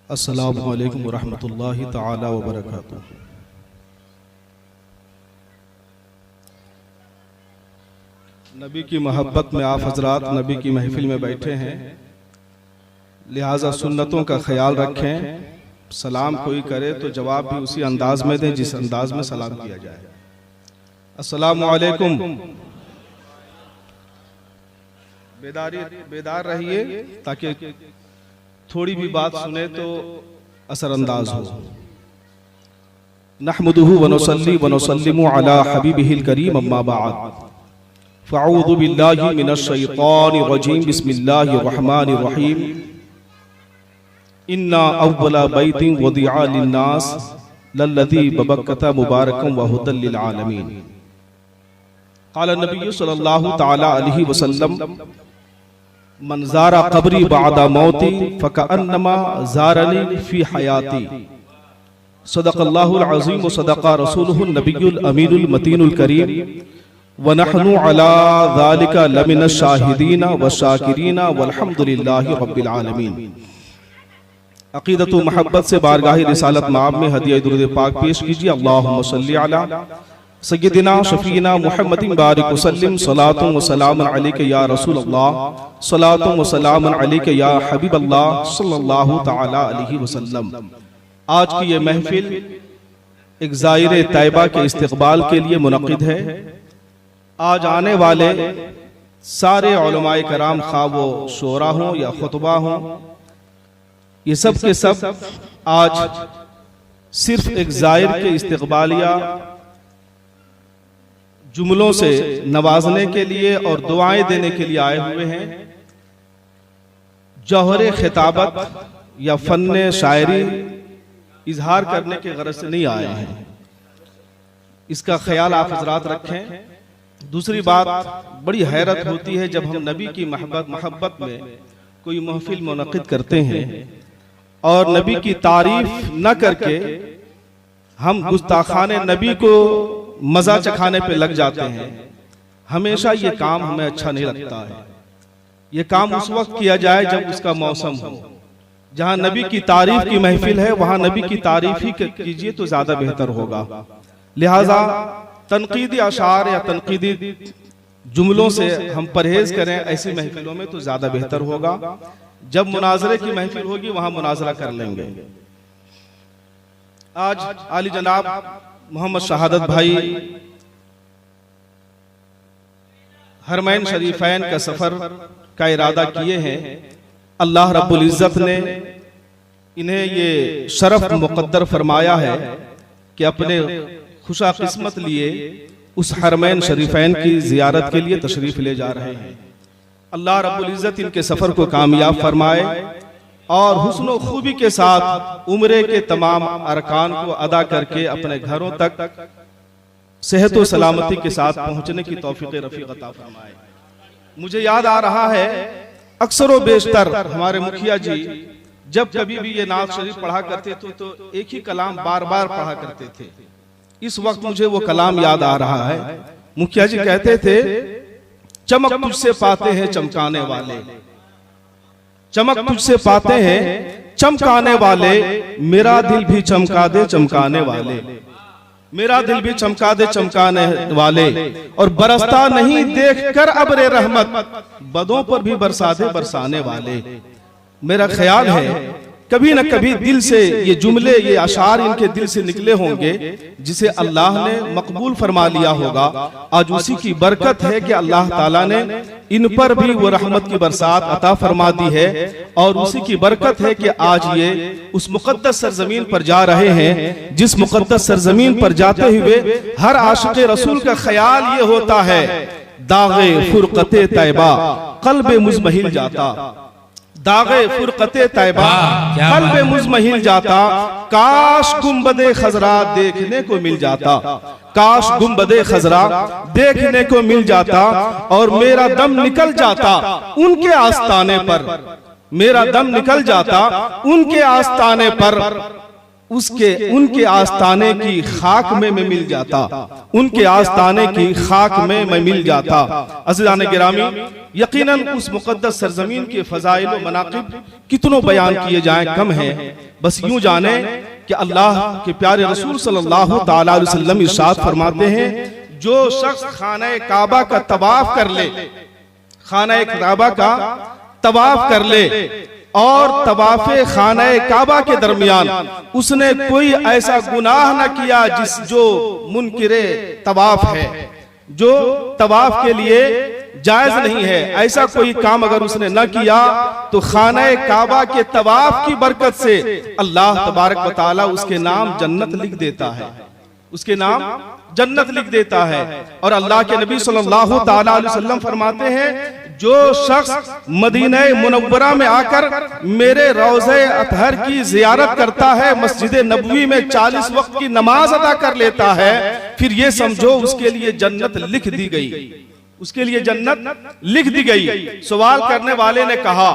अस्सलामु अलैकुम वरहमतुल्लाहि तआला वबरकातुहू। नबी की मोहब्बत में आप हजरात नबी की महफिल में बैठे हैं, लिहाजा सुन्नतों का ख्याल रखें। सलाम कोई करे तो जवाब भी उसी अंदाज में दें जिस अंदाज में सलाम किया जाए। अस्सलामु अलैकुम। बेदार रहिए ताकि थोड़ी भी बात सुने तो असरअंदाज हो। नहमदुहु व नुसल्ली व नुसल्लिमु अला हबीबिहिल करीम, अम्मा बाद। फ़अऊज़ु बिल्लाहि मिनश शैतानिर रजीम, बिस्मिल्लाहिर रहमानिर रहीम। इन्ना अव्वला बैतिन वुदिअ लिन्नास लल्लज़ी बबक्कता मुबारकम व हुदल लिल आलमीन। क़ाला नबी सल्लल्लाहु तआला अलैहि वसल्लम, मन ज़ारा क़ब्री बअदा मौती फ़कअन्नमा ज़ारनी फ़ी हयाती। सदक़ल्लाहुल अज़ीम व सदक़ा रसूलुहुन नबियुल अमीनुल मतीनुल करीम व नहनु अला ज़ालिका लमिनश शाहिदीन व शाकिरीन वल्हम्दुलिल्लाहि रब्बिल आलमीन। अक़ीदत व महब्बत से बारगाह रिसालत माब में हदिया दुरूद पाक पेश कीजिए। अल्लाहुम्मा सल्लि अला सय्यदिना शफीना मुहम्मदिन बारिक वसल्लिम, सलातुन व सलामुन अलैका या रसूल अल्लाह, सलातुन व सलामुन अलैका या हबीब अल्लाह सल्लल्लाहु तआला अलैहि वसल्लम। आज की ये महफिल एक ज़ाइर तैयबा के इस्तक़बाल के लिए मुनक़िद है। आज आने वाले सारे उलमाए कराम, खा वो शोरा हों या खुतबा हों, ये सब के सब आज सिर्फ एक ज़ाइर के इस्तक़बालिया जुमलों से नवाजने के लिए और दुआएं देने के लिए आए हुए हैं। जौहरे खिताबत या फन्ने शायरी इजहार करने के गरज से नहीं आए हैं, इसका ख्याल आप हजरात रखें। दूसरी बात, बड़ी हैरत होती है जब हम नबी की मोहब्बत में कोई महफिल मुनक़िद करते हैं और नबी की तारीफ न करके हम गुस्ताखाने नबी को मजा चखाने पे लग जाते हैं। हमेशा ये काम हमें अच्छा नहीं लगता है। ये काम उस वक्त किया जाए जब उसका मौसम हो। जहां नबी की तारीफ की महफिल है वहां नबी की तारीफ ही कीजिए तो ज्यादा बेहतर होगा। लिहाजा तनकीदी अशार या तनकीदी जुमलों से हम परहेज करें ऐसी महफिलों में तो ज्यादा बेहतर होगा। जब मुनाजरे की महफिल होगी वहां मुनाजरा कर लेंगे। आज आली जनाब मोहम्मद शहादत भाई हरमैन शरीफैन का सफर का इरादा किए हैं। अल्लाह रब्बुल इज्जत ने इन्हें ये शरफ मुक़द्दर फरमाया है कि अपने खुशा किस्मत लिए उस हरमैन शरीफैन की जियारत के लिए तशरीफ ले जा रहे हैं। अल्लाह रब्बुल इज्जत इनके सफर को कामयाब फरमाए और हुस्न खूबी के साथ उम्रे के तमाम अरकान को अदा करके अपने घरों तक सेहत व सलामती के साथ पहुंचने की तौफीक रफीक अता फरमाए। मुझे याद आ रहा है, अक्सर व बेशतर हमारे मुखिया जी जब कभी भी ये नात शरीफ पढ़ा करते थे तो एक ही कलाम बार बार पढ़ा करते थे। इस वक्त मुझे वो कलाम याद आ रहा है। मुखिया जी कहते थे, चमक तुझसे पाते हैं चमकाने वाले, चमक तुझसे पाते हैं चमकाने वाले, मेरा दिल भी चमका दे चमकाने वाले, मेरा दिल भी चमका दे चमकाने वाले, और बरसता नहीं देखकर अब्रे रहमत, बदों पर भी बरसा दे बरसाने वाले। मेरा ख्याल है कभी न कभी दिल से ये जुमले, ये अशार इनके दिल से निकले होंगे जिसे अल्लाह ने मकबूल फरमा लिया होगा। आज उसी की बरकत है कि अल्लाह ताला ने इन पर भी वो रहमत की बरसात अता फरमा दी है, और उसी की बरकत है कि आज ये उस मुकद्दस सरजमीन पर जा रहे हैं जिस मुकद्दस सरजमीन पर जाते हुए हर आशिक़े रसूल का ख्याल ये होता है, दागे फुरक़ते तैबा क़ल्बे मुज़महिल जाता, दागे फुरक़ते तैबा क़ल्बे मुज़महिल जाता, काश गुंबदे खज़रा देखने को मिल जाता, काश गुंबदे खज़रा देखने को मिल जाता, और मेरा दम निकल जाता उनके आस्ताने पर, मेरा दम निकल जाता उनके आस्ताने पर। उनके आस्ताने की खाक में मैं मिल जाता, उनके आस्ताने की खाक में मैं मिल जाता। अज़ीज़ान गिरामी, यकीनन उस मुक़द्दस सरज़मीन के फ़ज़ाइल व मनाक़िब कितनों बयान किए जाएं कम हैं। बस यूं जाने कि अल्लाह के प्यारे रसूल सल्लल्लाहु तआला अलैहि वसल्लम इरशाद फरमाते हैं, जो शख्स खाना काबा का तवाफ कर ले, खाना काबा का तवाफ कर ले और तवाफ़े खाना काबा के दरमियान उसने कोई ऐसा गुनाह न किया जो मुनकिरे तवाफ है, जो तवाफ के लिए जायज नहीं है, ऐसा कोई काम अगर उसने न किया तो खाना काबा के तवाफ की बरकत से अल्लाह तबारक व तआला उसके नाम जन्नत लिख देता है, उसके नाम जन्नत लिख देता है। और अल्लाह के नबी सल्लल्लाहु तआला अलैहि वसल्लम फरमाते हैं, जो शख्स मदीना मुनव्वरा में आकर मेरे रोज़े अतहर की जियारत करता है, मस्जिद नबवी में 40 वक्त की नमाज अदा कर लेता है, फिर ये समझो उसके लिए जन्नत लिख दी गई, उसके लिए जन्नत लिख दी गई। सवाल करने वाले ने कहा,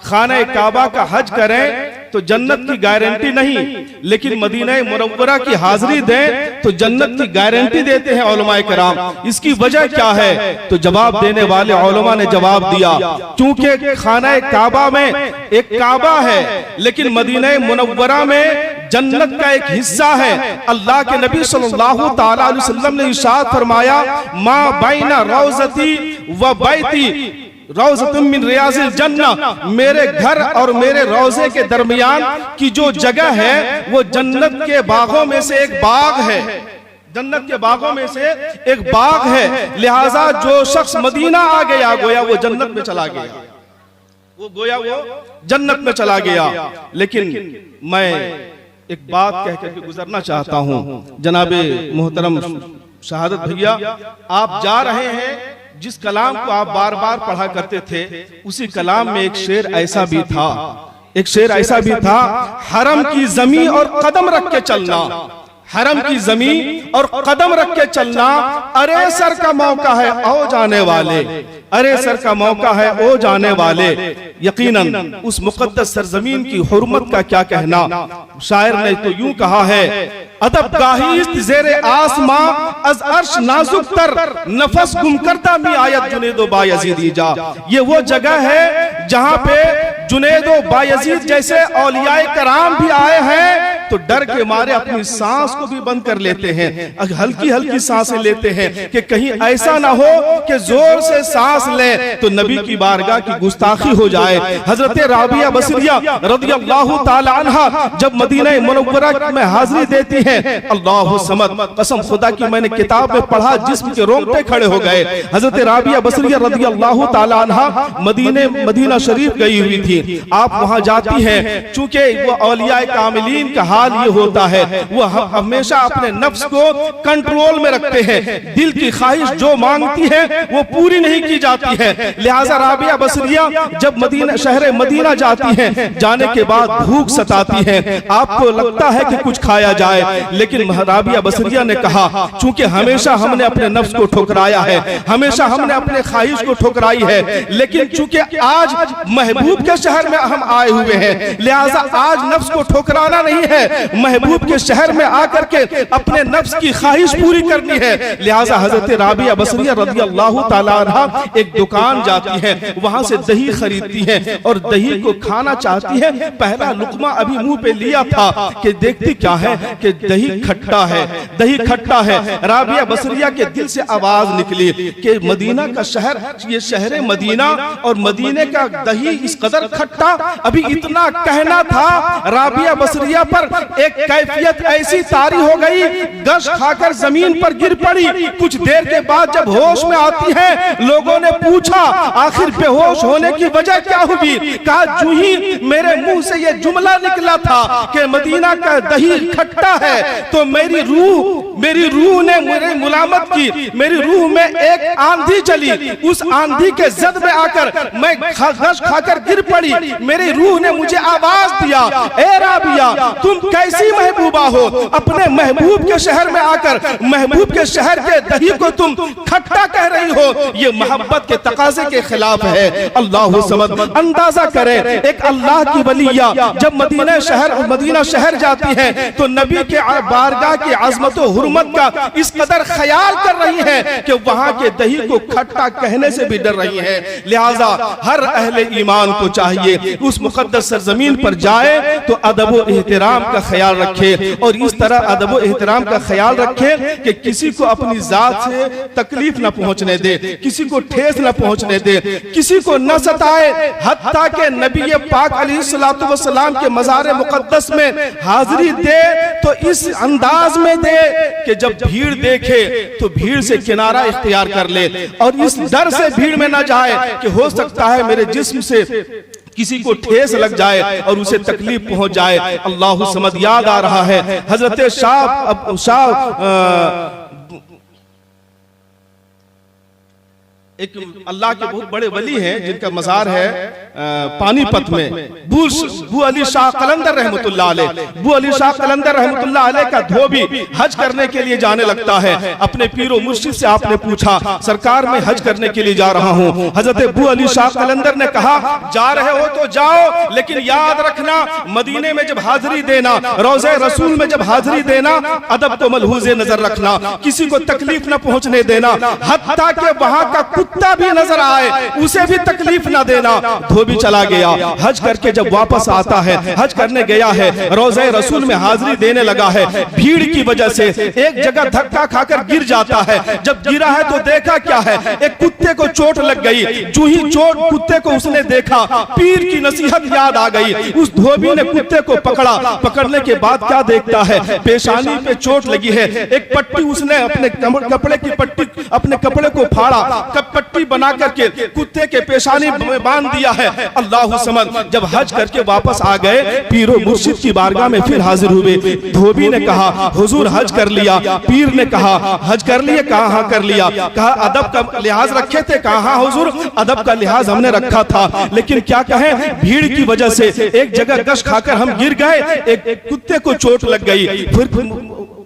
खाना काबा का हज करें तो जन्नत की गारंटी नहीं, लेकिन मदीना मुनव्वरा की हाजिरी दें तो जन्नत की गारंटी देते हैं उलमाए कराम, इसकी वजह क्या है? तो जवाब देने वाले उलमा ने जवाब दिया, क्योंकि खाना काबा में एक काबा है, लेकिन मदीना मुनव्वरा में जन्नत का एक हिस्सा है। अल्लाह के नबी सल्लल्लाहु तआला अलैहि वसल्लम ने इरशाद फरमाया, मा बैना रौज़ती व बैती रौज़तुम मिन रियाज़िल जन्ना, मेरे घर और मेरे रोज़े के दरमियान की जो जगह है वो जन्नत के बागों में से एक बाग है, जन्नत के बागों में से एक बाग है। लिहाजा जो शख्स मदीना आ गया गोया वो जन्नत में चला गया, वो गोया वो जन्नत में चला गया। लेकिन मैं एक बात कह करके गुजरना चाहता हूँ, जनाबे मोहतरम शहादत भैया, आप जा रहे हैं, जिस कलाम को आप बार बार पढ़ा करते थे उसी कलाम में एक शेर ऐसा भी था, एक शेर ऐसा भी था, हरम की जमीन और कदम रख के चलना, हरम की जमीन और कदम रख के चलना, अरे सर का मौका है ओ जाने वाले, अरे सर का मौका है ओ जाने वाले। यकीनन उस मुकद्दस सरजमीन की हुर्मत का क्या कहना। शायर ने तो यूं कहा है, अदब गाहिस्त ज़ेरे आसमां अज अर्श नाजुक तर, नफस गुम करता मी आयत जुनेदो बायजीद जा। ये वो जगह है जहां पे जुनेदो बायजीद जैसे औलियाए कराम भी आए हैं तो डर के मारे अपनी सांस को भी बंद कर लेते हैं, हल्की हल्की सांसें लेते हैं कि कहीं ऐसा ना हो कि जोर से सांस ले तो नबी की बारगाह की गुस्ताखी हो जाए। हजरत राबिया बसरिया रदियल्लाहु ताला अन्हा जब मदीना मुनव्वरा में हाजिरी देती हैं, अल्लाहु समद, कसम खुदा की मैंने किताब में पढ़ा जिस्म के रोंगटे खड़े हो गए। हजरत राबिया बसरिया रदियल्लाहु ताला अन्हा मदीना शरीफ गई हुई थी, आप वहां जाती हैं, चूंकि वो औलियाए कामिलीन का हाल ये होता है, वो हमेशा अपने नफ्स को कंट्रोल में रखते हैं, दिल की ख्वाहिश जो मांगती है वो पूरी नहीं की जाती है। लिहाजा राबिया बसरिया जब मदीना शहर मदीना जाती हैं, जाने के बाद भूख सताती है, आपको लगता है कि कुछ खाया जाए, लेकिन राबिया बसरिया ने कहा, चूंकि हमेशा हमने अपने नफ्स को ठुकराया है, हमेशा हमने अपने ख्वाहिश को ठुकराई है, लेकिन चूंकि आज महबूब के शहर में हम आए हुए हैं, लिहाजा आज नफ्स को ठुकराना नहीं है, महबूब के शहर में आकर के अपने नफ्स की ख्वाहिश पूरी करनी है। लिहाजा हजरत राबिया बसरिया रदियल्लाहु ताला अन्हा एक दुकान जाती है, वहां से दही खरीदती है और दही को खाना चाहती है। पहला लुकमा अभी मुंह पे लिया था कि देखती क्या है कि दही खट्टा है, दही खट्टा है। राबिया बसरिया के दिल से आवाज निकली कि मदीना का शहर, ये शहर मदीना और मदीने का दही इस कदर खट्टा। अभी इतना कहना था, राबिया बसरिया पर एक कैफियत ऐसी तारी हो गई, गश खाकर जमीन पर गिर पड़ी। कुछ देर के बाद जब होश में आती है, लोगों ने पूछा आखिर बेहोश होने की वजह क्या हुई। कहा, जूं ही मेरे मुंह से ये जुमला निकला था कि मदीना का दही खट्टा है, तो मेरी रूह ने मेरी मुलामत की, मेरी रूह में एक आंधी चली, उस आंधी के जद में आकर मैं गश खाकर गिर पड़ी। मेरी रूह ने मुझे आवाज दिया, ए राबिया तुम कैसी महबूबा हो, अपने महबूब के शहर में आकर महबूब के शहर के दही को तुम खट्टा कह रही हो, ये मोहब्बत के तकाजे के खिलाफ है। अल्लाह समद। अंदाजा करें, एक अल्लाह की वलिया जब मदीना शहर जाती है तो नबी के बारगाह की अज़मत और हुर्मत का इस कदर ख्याल कर रही है कि वहां के दही को खट्टा कहने से भी डर रही है। लिहाजा हर अहले ईमान को चाहिए उस मुकद्दस सरजमीन पर जाए तो अदब व एहतराम का ख्याल रखे, और इस तरह अदब व एहतराम का ख्याल रखे कि किसी को अपनी जात से तकलीफ न पहुंचने दे, किसी को ठेस न पहुंचने दे, किसी को न सताए। हत्ता के नबी पाक अलैहिस्सलातु वस्सलाम के मज़ार मुकद्दस में हाजिरी दे तो इस अंदाज में दे कि जब भीड़ देखे तो भीड़ से किनारा इख्तियार कर ले, और इस डर से भीड़ में न जाए कि हो सकता है मेरे जिस्म से किसी को ठेस लग जाए और उसे तकलीफ पहुंच जाए। अल्लाह समद। याद आ रहा है हजरत एक अल्लाह के बहुत बड़े वली हैं जिनका मज़ार है पानीपत में, बू अली शाह कलंदर रहमतुल्लाह अलैह। बू अली शाह कलंदर रहमतुल्लाह अलैह का धोबी हज करने के लिए जाने लगता है। अपने पीरो मुर्शिद से आपने पूछा, सरकार मैं हज करने के लिए जा रहा हूँ। हजरत बू अली शाह कलंदर ने कहा, जा रहे हो तो जाओ, लेकिन याद रखना मदीने में जब हाजिरी देना, रोज़े रसूल में जब हाजिरी देना, अदब को मलहूज़े नजर रखना, किसी को तकलीफ न पहुंचने देना, हत्ता के वहां का कुत्ता भी नजर आए उसे भी तकलीफ ना देना। धोबी चला गया, हज करके जब वापस आता है, हज करने गया है, रोज़े रसूल में हाजिरी देने लगा है, भीड़ की वजह से एक जगह धक्का खाकर गिर जाता है। जब गिरा है तो देखा क्या है, एक कुत्ते को चोट लग गई। जो ही चोट कुत्ते को उसने देखा, पीर की नसीहत याद आ गई। उस धोबी ने कुत्ते को पकड़ा, पकड़ने के बाद क्या देखता है, पेशानी पे चोट लगी है, एक पट्टी उसने अपने कपड़े की पट्टी अपने कपड़े को फाड़ा, पट्टी बना करके कुत्ते के पेशानी में बांध दिया है। अल्लाह समद। जब हज करके वापस आ गए, पीरो मुर्शिद की बारगाह में फिर हाजिर हुए। धोबी ने कहा, हुजूर हज कर लिया। पीर ने कहा, हज कर लिए? कहा कर लिया। कहा अदब का लिहाज रखे थे? कहा हुजूर अदब का लिहाज हमने रखा था, लेकिन क्या कहें भीड़ की वजह से एक जगह गश खाकर हम गिर गए, एक कुत्ते को चोट लग गई। फिर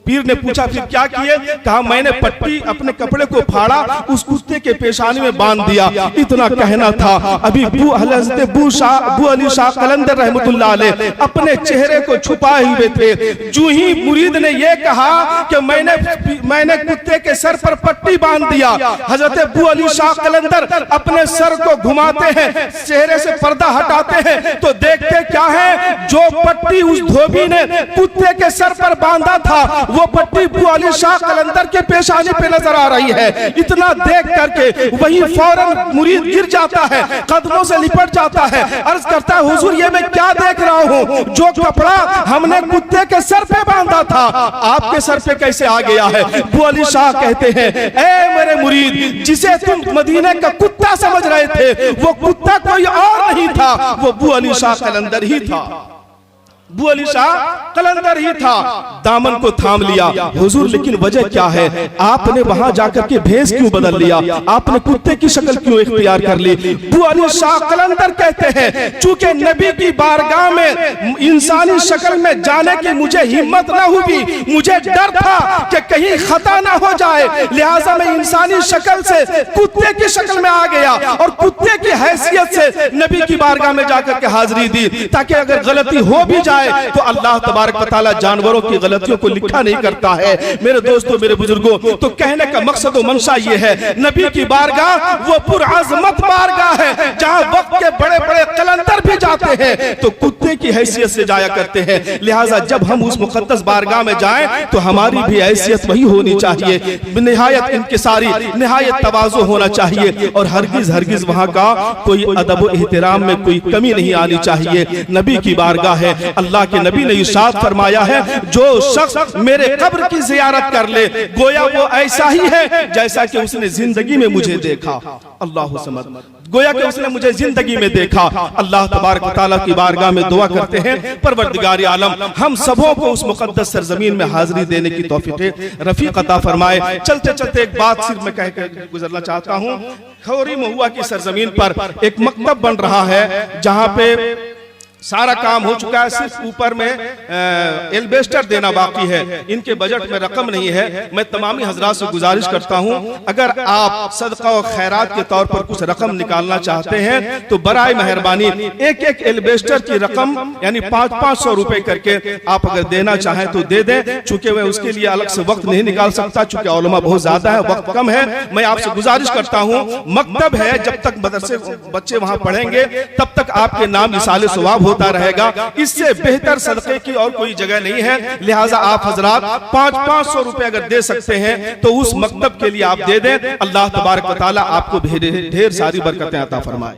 पीर ने पूछा, फिर क्या किए? कहा मैंने पट्टी अपने कपड़े को फाड़ा, उस कुत्ते के पेशानी में बांध दिया। इतना कहना था। अभी बू अली शाह कलंदर रहमतुल्लाह अलैह अपने चेहरे को छुपाए हुए थे। जो ही मुरीद ने यह कहा कि मैंने कुत्ते के सर पर पट्टी बांध दिया, हजरत बू अली शाह कलंदर अपने सर को घुमाते हैं, चेहरे से पर्दा हटाते हैं तो देखते क्या है, जो पट्टी उस धोबी ने कुत्ते के सर पर बांधा था वो पट्टी बू अली शाह कलंदर के पेशानी पे नजर आ रही है। इतना देख करके वही फौरन मुरीद गिर जाता है, कदमों से लिपट जाता है, अर्ज करता है हुजूर ये मैं क्या देख रहा हूँ, जो कपड़ा हमने कुत्ते के सर पे बांधा था आपके सर पे कैसे आ गया है? बू अली शाह कहते हैं, ए मेरे मुरीद, जिसे तुम मदीने का कुत्ता समझ रहे थे वो कुत्ता कोई और नहीं था, वो बू अली शाह कलंदर ही था। बू अली शाह कलंदर ही था। दामन को थाम लिया, हुजूर लेकिन वजह क्या है, आपने वहां जाकर के भेष क्यों बदल लिया, आपने कुत्ते की शक्ल क्यों इख्तियार कर ली? बू अली शाह कलंदर कहते हैं, चूंकि नबी की बारगाह में इंसानी शक्ल में जाने की मुझे हिम्मत ना हुई, मुझे डर था कि कहीं खता ना हो जाए, लिहाजा मैं इंसानी शक्ल से कुत्ते की शक्ल में आ गया और कुत्ते की हैसियत से नबी की बारगाह में जाकर के हाजिरी दी, ताकि अगर गलती हो भी जाए तो अल्लाह तबारक व तआला जानवरों की गलतियों को लिखा नहीं करता है। मेरे दोस्तों, मेरे बुजुर्गों, तो कहने का मकसद और मंशा ये है, नबी की बारगाह वो पुरअज़मत बारगाह है जहां वक्त के बड़े बड़े कलंदर भी जाते हैं तो कुत्ते की हैसियत से जाया करते हैं। लिहाजा जब हम उस मुकद्दस बारगाह में जाएं तो हमारी भी हैसियत वही होनी चाहिए, निहायत इनकिसारी, निहायत तवाज़ु होना चाहिए, और हरगिज हरगिज वहां का कोई अदब व एहतराम में कोई कमी नहीं आनी चाहिए। नबी की बारगाह है, अल्लाह के नबी ने इरशाद फरमाया है, जो शख्स मेरे कब्र की ज़ियारत कर ले गोया वो ऐसा ही है जैसा कि उसने जिंदगी में मुझे देखा। अल्लाह समद। गोया कि उसने मुझे जिंदगी में देखा। अल्लाह तबारक व तआला की बारगाह में दुआ करते हैं, परवरदिगार आलम हम सबों को उस मुकद्दस सरजमीन में हाजिरी देने की तौफीक रफीक अता फरमाए। चलते चलते एक बात सिर्फ मैं कहकर गुजरना चाहता हूँ। खौरी महुआ की सरजमीन पर एक मकतब बन रहा है जहाँ पे सारा काम हो चुका है, सिर्फ ऊपर में एल्बेस्टर देना बाकी है। इनके बजट में रकम नहीं है। मैं तमामी हजरात से गुजारिश करता हूं, अगर आप सदका और खैरात के तौर पर कुछ रकम निकालना चाहते हैं तो बराए मेहरबानी एक एक एल्बेस्टर की रकम यानी 500-500 रुपए करके आप अगर देना चाहें तो दे दें। चूंकि मैं उसके लिए अलग से वक्त नहीं निकाल सकता, चूंकि उलमा बहुत ज्यादा है, वक्त कम है। मैं आपसे गुजारिश करता हूं, मकतब है, जब तक मदरसे बच्चे वहां पढ़ेंगे तब तक आपके नाम इसाले सवाब होता रहेगा। इससे बेहतर सदक़े की और कोई जगह नहीं है। लिहाजा आप हजरात 500-500 रुपए अगर दे सकते हैं तो उस मकतब के लिए आप दे दें। अल्लाह तबारक व तआला आपको ढेर सारी बरकतें अता फरमाए।